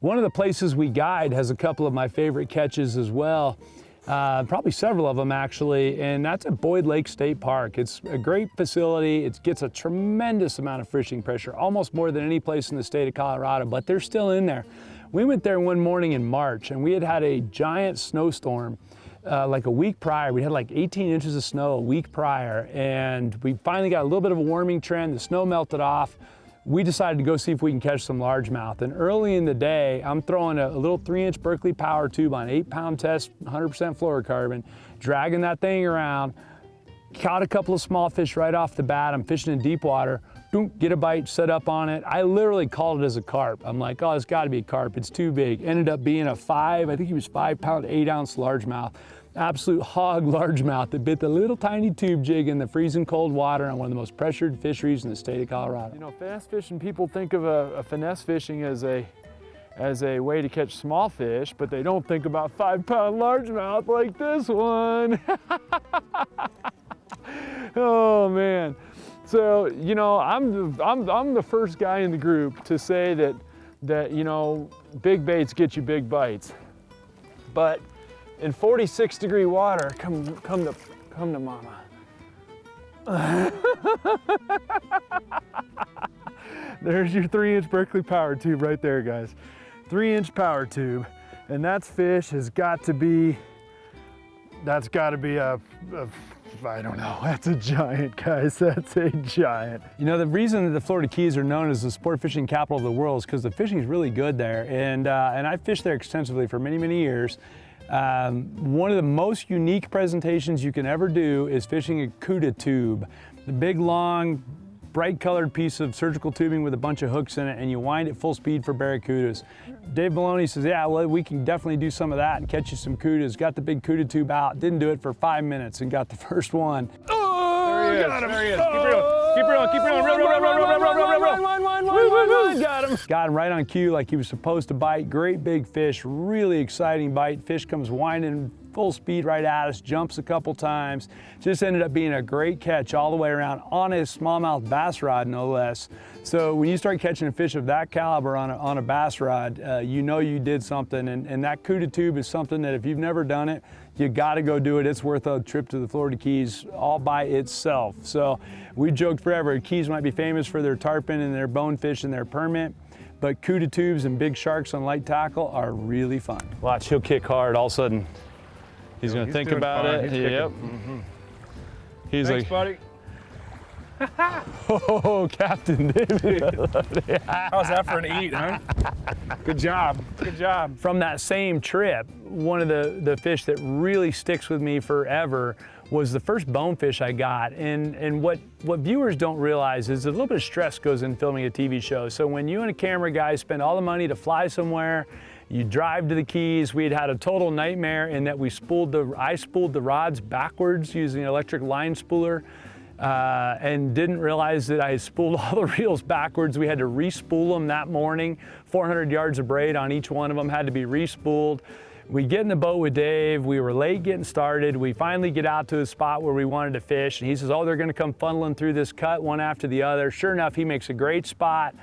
One of the places we guide has a couple of my favorite catches as well. Probably several of them actually, and that's at Boyd Lake State Park. It's a great facility. It gets a tremendous amount of fishing pressure, almost more than any place in the state of Colorado, but they're still in there. We went there one morning in March and we had a giant snowstorm like a week prior. We had like 18 inches of snow a week prior, and we finally got a little bit of a warming trend. The snow melted off. We decided to go see if we can catch some largemouth. And early in the day, I'm throwing a little 3-inch Berkeley power tube on 8-pound test, 100% fluorocarbon, dragging that thing around, caught a couple of small fish right off the bat. I'm fishing in deep water, boom, get a bite, set up on it. I literally called it as a carp. I'm like, oh, it's gotta be a carp, it's too big. Ended up being a 5-pound, 8-ounce largemouth. Absolute hog largemouth that bit the little tiny tube jig in the freezing cold water on one of the most pressured fisheries in the state of Colorado. You know, finesse fishing, people think of a finesse fishing as a way to catch small fish, but they don't think about 5-pound largemouth like this one. Oh man. So, you know, I'm the first guy in the group to say that you know, big baits get you big bites. But in 46-degree water, come to mama. There's your 3-inch Berkeley power tube right there, guys. 3-inch power tube. And that fish has got to be, that's got to be I don't know, that's a giant, guys, that's a giant. You know, the reason that the Florida Keys are known as the sport fishing capital of the world is because the fishing is really good there. And I've fished there extensively for many, many years. One of the most unique presentations you can ever do is fishing a Cuda tube. The big, long, bright colored piece of surgical tubing with a bunch of hooks in it, and you wind it full speed for barracudas. Dave Maloney says, yeah, well, we can definitely do some of that and catch you some Cudas. Got the big Cuda tube out, didn't do it for 5 minutes and got the first one. Oh, there he is, got him. There he is. Oh, keep reeling, keep reeling. Reel. Got him. Got him right on cue like he was supposed to bite. Great big fish, really exciting bite. Fish comes winding full speed right at us, jumps a couple times. Just ended up being a great catch all the way around on a smallmouth bass rod, no less. So when you start catching a fish of that caliber on a bass rod, you know you did something. And that Cuda tube is something that if you've never done it, you gotta go do it. It's worth a trip to the Florida Keys all by itself. So we joked forever, Keys might be famous for their tarpon and their bonefish and their permit, but Cuda tubes and big sharks on light tackle are really fun. Watch, he'll kick hard. All of a sudden, he's gonna think about it. Yep. He's Thanks, like, buddy. oh, Captain David. How's that for an eat, huh? Good job. Good job. From that same trip, one of the fish that really sticks with me forever was the first bonefish I got. And what viewers don't realize is a little bit of stress goes in filming a TV show. So when you and a camera guy spend all the money to fly somewhere, you drive to the Keys, we had a total nightmare in that I spooled the rods backwards using an electric line spooler. And didn't realize that I spooled all the reels backwards. We had to re-spool them that morning. 400 yards of braid on each one of them had to be re-spooled. We get in the boat with Dave. We were late getting started. We finally get out to a spot where we wanted to fish. And he says, oh, they're gonna come funneling through this cut one after the other. Sure enough, he makes a great spot.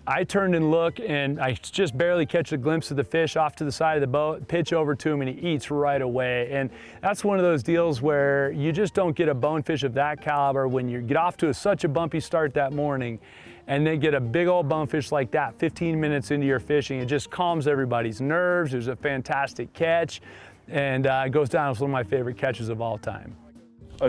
I turned and look, and I just barely catch a glimpse of the fish off to the side of the boat, pitch over to him, and he eats right away. And that's one of those deals where you just don't get a bonefish of that caliber when you get off to such a bumpy start that morning, and then get a big old bonefish like that 15 minutes into your fishing. It just calms everybody's nerves. It was a fantastic catch, and it goes down as one of my favorite catches of all time.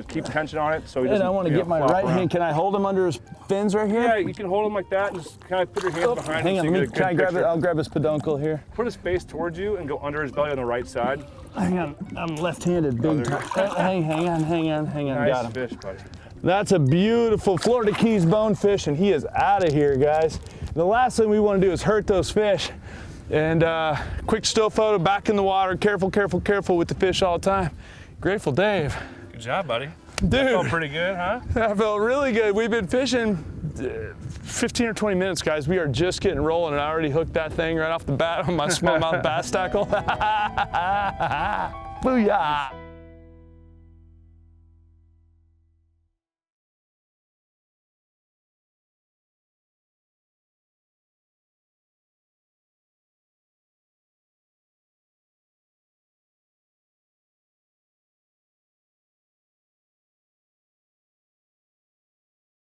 Keep tension on it so he doesn't. And I want to get my right hand. Can I hold him under his fins right here? Yeah, you can hold him like that and just kind of put your hands behind hang him. On, can I grab it? I'll grab his peduncle here. Put his face towards you and go under his belly on the right side. Hang on, I'm left-handed big time. Hang on. Nice Got him. fish, buddy. That's a beautiful Florida Keys bonefish, and he is out of here, guys. The last thing we want to do is hurt those fish. And quick still photo back in the water. Careful with the fish all the time. Grateful Dave. Good job, buddy. Dude. That felt pretty good, huh? That felt really good. We've been fishing 15 or 20 minutes, guys. We are just getting rolling, and I already hooked that thing right off the bat on my smallmouth bass tackle. Booyah!